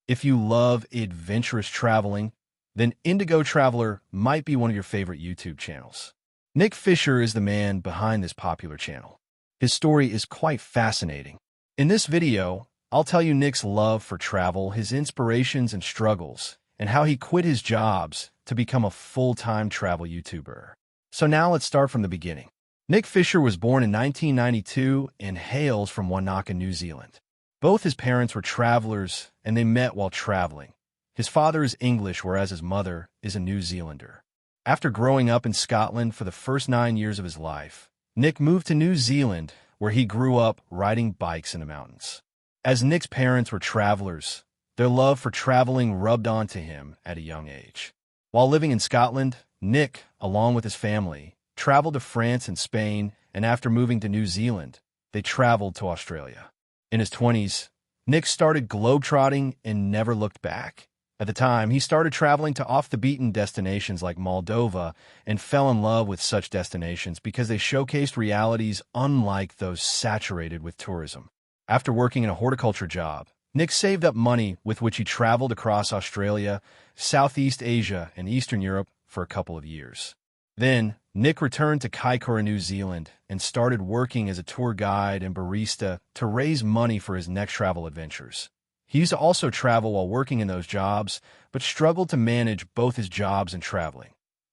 If you love adventurous traveling, then Indigo Traveller might be one of your favorite YouTube channels. Nick Fisher is the man behind this popular channel. His story is quite fascinating. In this video, I'll tell you Nick's love for travel, his inspirations and struggles, and how he quit his jobs to become a full-time travel YouTuber. So now let's start from the beginning. Nick Fisher was born in 1992 and hails from Wanaka, New Zealand. Both his parents were travelers, and they met while traveling. His father is English, whereas his mother is a New Zealander. After growing up in Scotland for the first 9 years of his life, Nick moved to New Zealand, where he grew up riding bikes in the mountains. As Nick's parents were travelers, their love for traveling rubbed onto him at a young age. While living in Scotland, Nick, along with his family, traveled to France and Spain, and after moving to New Zealand, they traveled to Australia. In his 20s, Nick started globetrotting and never looked back. At the time, he started traveling to off-the-beaten destinations like Moldova and fell in love with such destinations because they showcased realities unlike those saturated with tourism. After working in a horticulture job, Nick saved up money with which he traveled across Australia, Southeast Asia, and Eastern Europe for a couple of years. Then, Nick returned to Kaikoura, New Zealand, and started working as a tour guide and barista to raise money for his next travel adventures. He used to also travel while working in those jobs, but struggled to manage both his jobs and traveling.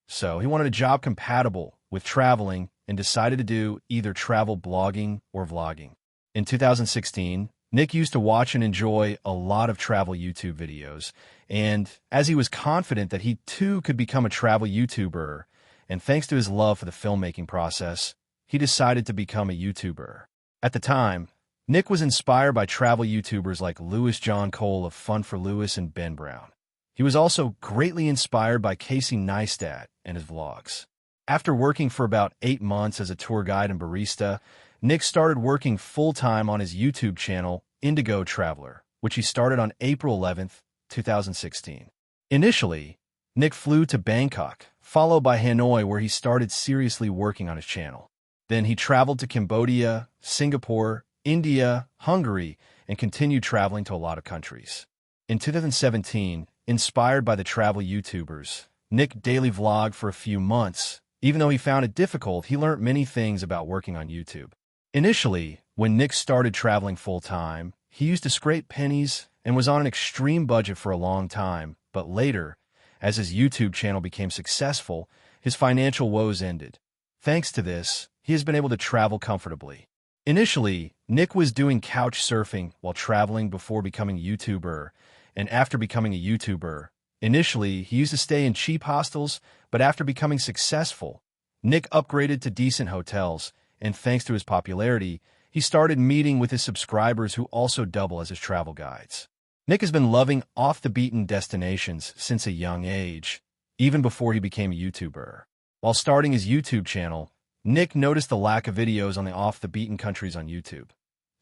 So he wanted a job compatible with traveling and decided to do either travel blogging or vlogging. In 2016, Nick used to watch and enjoy a lot of travel YouTube videos, and as he was confident that he too could become a travel YouTuber, and thanks to his love for the filmmaking process, he decided to become a YouTuber. At the time, Nick was inspired by travel YouTubers like Lewis John Cole of Fun for Lewis and Ben Brown. He was also greatly inspired by Casey Neistat and his vlogs. After working for about 8 months as a tour guide and barista, Nick started working full-time on his YouTube channel, Indigo Traveller, which he started on April 11th, 2016. Initially, Nick flew to Bangkok, followed by Hanoi, where he started seriously working on his channel. Then he traveled to Cambodia, Singapore, India, Hungary, and continued traveling to a lot of countries. In 2017, inspired by the travel YouTubers, Nick daily vlogged for a few months. Even though he found it difficult, he learned many things about working on YouTube. Initially, when Nick started traveling full-time, he used to scrape pennies and was on an extreme budget for a long time, but later, as his YouTube channel became successful, his financial woes ended. Thanks to this, he has been able to travel comfortably. Initially, Nick was doing couch surfing while traveling before becoming a YouTuber, and after becoming a YouTuber, initially he used to stay in cheap hostels, but after becoming successful, Nick upgraded to decent hotels, and thanks to his popularity, he started meeting with his subscribers who also double as his travel guides. Nick has been loving off-the-beaten destinations since a young age, even before he became a YouTuber. While starting his YouTube channel, Nick noticed the lack of videos on the off-the-beaten countries on YouTube.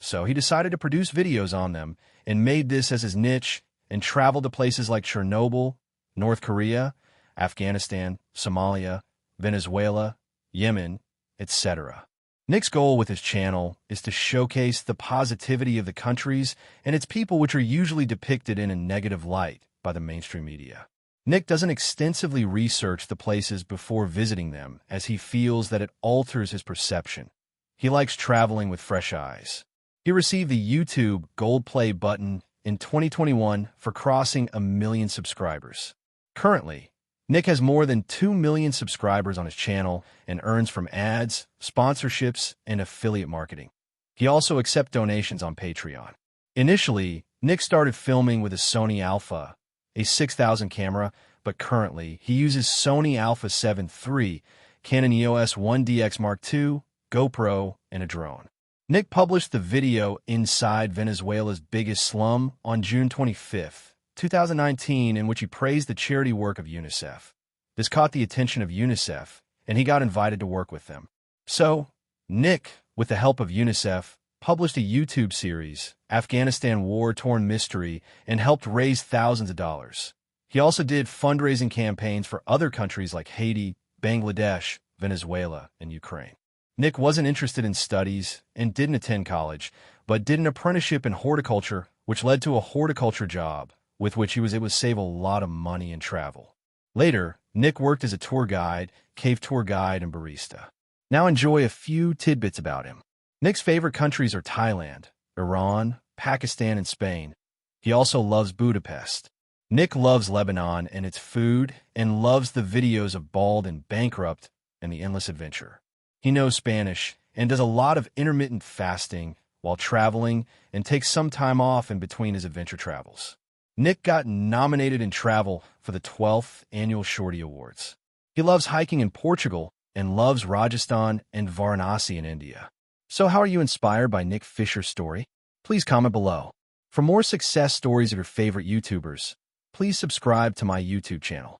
So he decided to produce videos on them and made this as his niche and traveled to places like Chernobyl, North Korea, Afghanistan, Somalia, Venezuela, Yemen, etc. Nick's goal with his channel is to showcase the positivity of the countries and its people, which are usually depicted in a negative light by the mainstream media. Nick doesn't extensively research the places before visiting them, as he feels that it alters his perception. He likes traveling with fresh eyes. He received the YouTube Gold Play button in 2021 for crossing 1 million subscribers. Currently, Nick has more than 2 million subscribers on his channel and earns from ads, sponsorships, and affiliate marketing. He also accepts donations on Patreon. Initially, Nick started filming with a Sony Alpha, a 6000 camera, but currently he uses Sony Alpha 7 III, Canon EOS 1DX Mark II, GoPro, and a drone. Nick published the video Inside Venezuela's Biggest Slum on June 25th, 2019, in which he praised the charity work of UNICEF. This caught the attention of UNICEF, and he got invited to work with them. So, Nick, with the help of UNICEF, published a YouTube series, Afghanistan War-Torn Mystery, and helped raise thousands of dollars. He also did fundraising campaigns for other countries like Haiti, Bangladesh, Venezuela, and Ukraine. Nick wasn't interested in studies and didn't attend college, but did an apprenticeship in horticulture, which led to a horticulture job, with which he was able to save a lot of money and travel. Later, Nick worked as a tour guide, cave tour guide, and barista. Now enjoy a few tidbits about him. Nick's favorite countries are Thailand, Iran, Pakistan, and Spain. He also loves Budapest. Nick loves Lebanon and its food, and loves the videos of Bald and Bankrupt and the Endless Adventure. He knows Spanish and does a lot of intermittent fasting while traveling and takes some time off in between his adventure travels. Nick got nominated in travel for the 12th Annual Shorty Awards. He loves hiking in Portugal and loves Rajasthan and Varanasi in India. So how are you inspired by Nick Fisher's story? Please comment below. For more success stories of your favorite YouTubers, please subscribe to my YouTube channel.